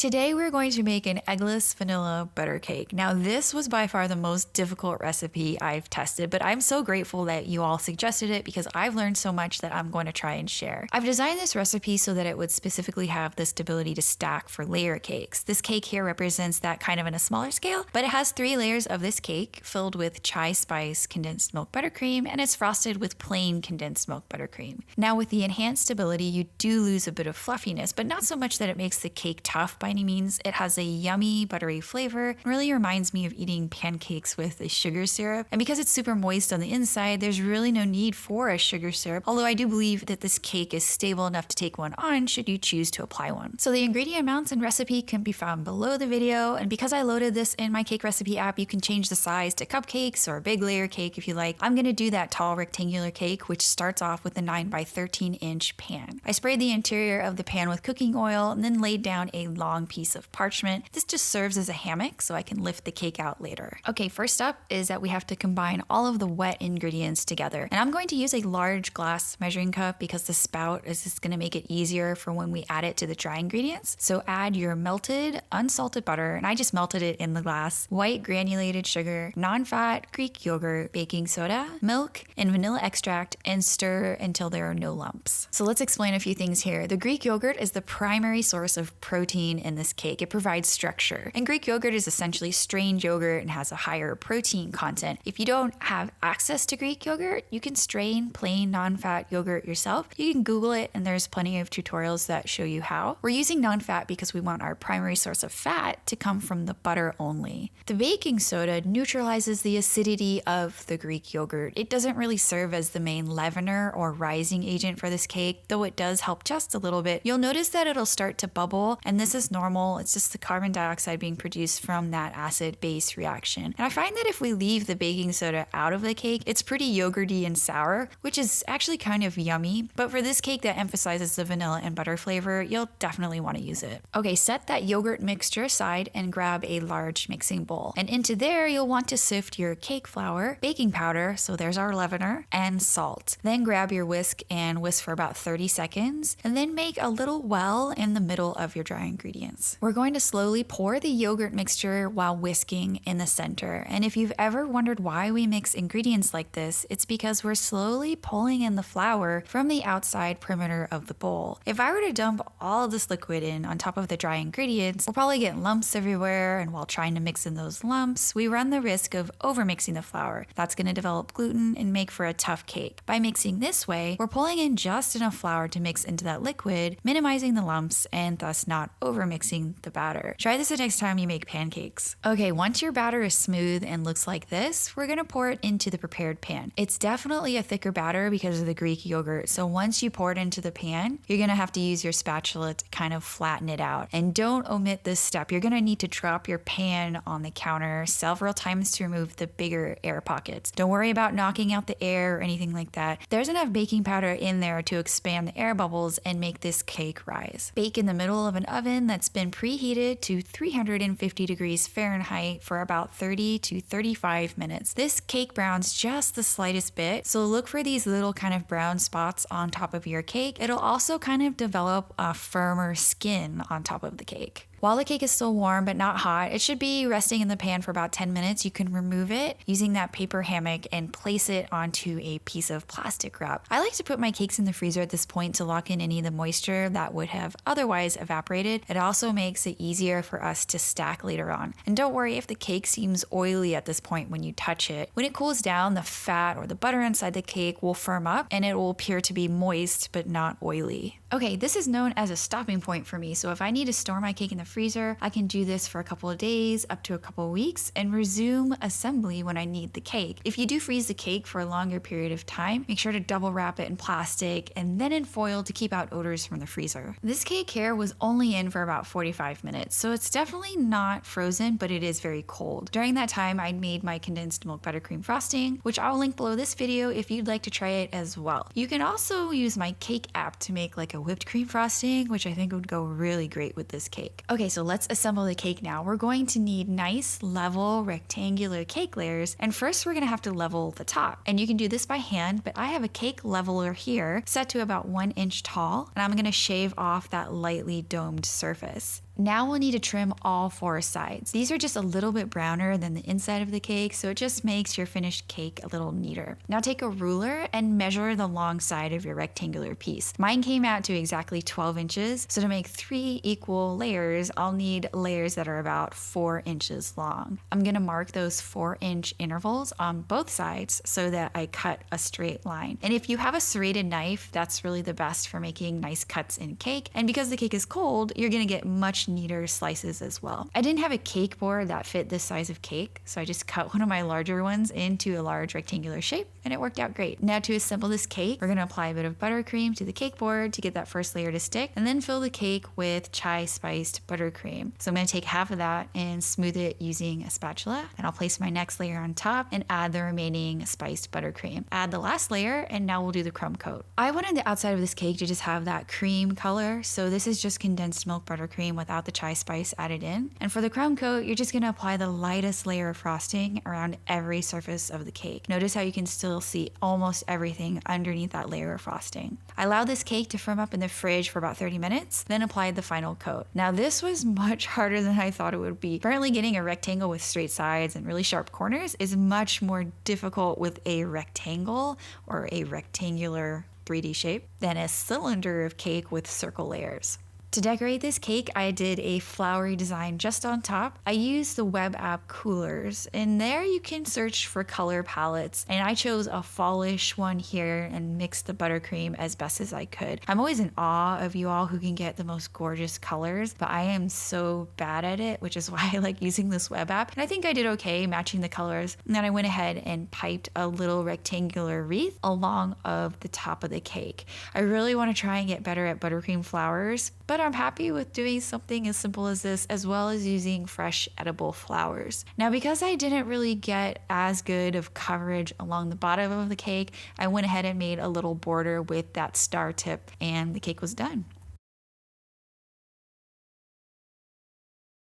Today we're going to make an eggless vanilla butter cake. Now this was by far the most difficult recipe I've tested, but I'm so grateful that you all suggested it because I've learned so much that I'm going to try and share. I've designed this recipe so that it would specifically have the stability to stack for layer cakes. This cake here represents that kind of in a smaller scale, but it has 3 layers of this cake filled with chai spice condensed milk buttercream, and it's frosted with plain condensed milk buttercream. Now with the enhanced stability, you do lose a bit of fluffiness, but not so much that it makes the cake tough by any means. It has a yummy buttery flavor. It really reminds me of eating pancakes with a sugar syrup. And because it's super moist on the inside, there's really no need for a sugar syrup, although I do believe that this cake is stable enough to take one on should you choose to apply one. So the ingredient amounts and recipe can be found below the video, and because I loaded this in my cake recipe app, you can change the size to cupcakes or a big layer cake if you like. I'm gonna do that tall rectangular cake, which starts off with a 9 by 13 inch pan. I sprayed the interior of the pan with cooking oil and then laid down a long piece of parchment. This just serves as a hammock so I can lift the cake out later. Okay, first up is that we have to combine all of the wet ingredients together. And I'm going to use a large glass measuring cup because the spout is just gonna make it easier for when we add it to the dry ingredients. So add your melted, unsalted butter, and I just melted it in the glass, white granulated sugar, non-fat Greek yogurt, baking soda, milk, and vanilla extract, and stir until there are no lumps. So let's explain a few things here. The Greek yogurt is the primary source of protein in this cake. It provides structure. And Greek yogurt is essentially strained yogurt and has a higher protein content. If you don't have access to Greek yogurt, you can strain plain non-fat yogurt yourself. You can Google it and there's plenty of tutorials that show you how. We're using non-fat because we want our primary source of fat to come from the butter only. The baking soda neutralizes the acidity of the Greek yogurt. It doesn't really serve as the main leavener or rising agent for this cake, though it does help just a little bit. You'll notice that it'll start to bubble, and this is normal. It's just the carbon dioxide being produced from that acid-base reaction. And I find that if we leave the baking soda out of the cake, it's pretty yogurty and sour, which is actually kind of yummy. But for this cake that emphasizes the vanilla and butter flavor, you'll definitely want to use it. Okay, set that yogurt mixture aside and grab a large mixing bowl. And into there, you'll want to sift your cake flour, baking powder, so there's our leavener, and salt. Then grab your whisk and whisk for about 30 seconds, and then make a little well in the middle of your dry ingredients. We're going to slowly pour the yogurt mixture while whisking in the center. And if you've ever wondered why we mix ingredients like this, it's because we're slowly pulling in the flour from the outside perimeter of the bowl. If I were to dump all of this liquid in on top of the dry ingredients, we'll probably get lumps everywhere, and while trying to mix in those lumps, we run the risk of overmixing the flour. That's going to develop gluten and make for a tough cake. By mixing this way, we're pulling in just enough flour to mix into that liquid, minimizing the lumps and thus not overmixing the batter. Try this the next time you make pancakes. Okay, once your batter is smooth and looks like this, we're gonna pour it into the prepared pan. It's definitely a thicker batter because of the Greek yogurt, so once you pour it into the pan, you're gonna have to use your spatula to kind of flatten it out. And don't omit this step. You're gonna need to drop your pan on the counter several times to remove the bigger air pockets. Don't worry about knocking out the air or anything like that. There's enough baking powder in there to expand the air bubbles and make this cake rise. Bake in the middle of an oven that's been preheated to 350 degrees Fahrenheit for about 30 to 35 minutes. This cake browns just the slightest bit, so look for these little kind of brown spots on top of your cake. It'll also kind of develop a firmer skin on top of the cake. While the cake is still warm but not hot, it should be resting in the pan for about 10 minutes. You can remove it using that paper hammock and place it onto a piece of plastic wrap. I like to put my cakes in the freezer at this point to lock in any of the moisture that would have otherwise evaporated. It also makes it easier for us to stack later on. And don't worry if the cake seems oily at this point when you touch it. When it cools down, the fat or the butter inside the cake will firm up and it will appear to be moist but not oily. Okay, this is known as a stopping point for me, so if I need to store my cake in the freezer, I can do this for a couple of days, up to a couple of weeks, and resume assembly when I need the cake. If you do freeze the cake for a longer period of time, make sure to double wrap it in plastic and then in foil to keep out odors from the freezer. This cake here was only in for about 45 minutes, so it's definitely not frozen, but it is very cold. During that time, I made my condensed milk buttercream frosting, which I'll link below this video if you'd like to try it as well. You can also use my cake app to make like a whipped cream frosting, which I think would go really great with this cake. Okay, so let's assemble the cake now. We're going to need nice, level, rectangular cake layers, and first we're gonna have to level the top. And you can do this by hand, but I have a cake leveler here set to about 1 inch tall, and I'm gonna shave off that lightly domed surface. Now we'll need to trim all 4 sides. These are just a little bit browner than the inside of the cake, so it just makes your finished cake a little neater. Now take a ruler and measure the long side of your rectangular piece. Mine came out to exactly 12 inches, so to make 3 equal layers, I'll need layers that are about 4 inches long. I'm gonna mark those 4-inch intervals on both sides so that I cut a straight line. And if you have a serrated knife, that's really the best for making nice cuts in cake. And because the cake is cold, you're gonna get much neater slices as well. I didn't have a cake board that fit this size of cake, so I just cut one of my larger ones into a large rectangular shape, and it worked out great. Now to assemble this cake, we're gonna apply a bit of buttercream to the cake board to get that first layer to stick, and then fill the cake with chai spiced buttercream. So I'm gonna take half of that and smooth it using a spatula, and I'll place my next layer on top and add the remaining spiced buttercream. Add the last layer, and now we'll do the crumb coat. I wanted the outside of this cake to just have that cream color, so this is just condensed milk buttercream without the chai spice added in. And for the crumb coat, you're just gonna apply the lightest layer of frosting around every surface of the cake. Notice how you can still see almost everything underneath that layer of frosting. I allowed this cake to firm up in the fridge for about 30 minutes, then applied the final coat. Now this was much harder than I thought it would be. Apparently getting a rectangle with straight sides and really sharp corners is much more difficult with a rectangle or a rectangular 3D shape than a cylinder of cake with circle layers. To decorate this cake, I did a flowery design just on top. I used the web app Coolers, and there you can search for color palettes, and I chose a fallish one here and mixed the buttercream as best as I could. I'm always in awe of you all who can get the most gorgeous colors, but I am so bad at it, which is why I like using this web app. And I think I did okay matching the colors. And then I went ahead and piped a little rectangular wreath along of the top of the cake. I really want to try and get better at buttercream flowers, but I'm happy with doing something as simple as this, as well as using fresh edible flowers. Now, because I didn't really get as good of coverage along the bottom of the cake, I went ahead and made a little border with that star tip, and the cake was done.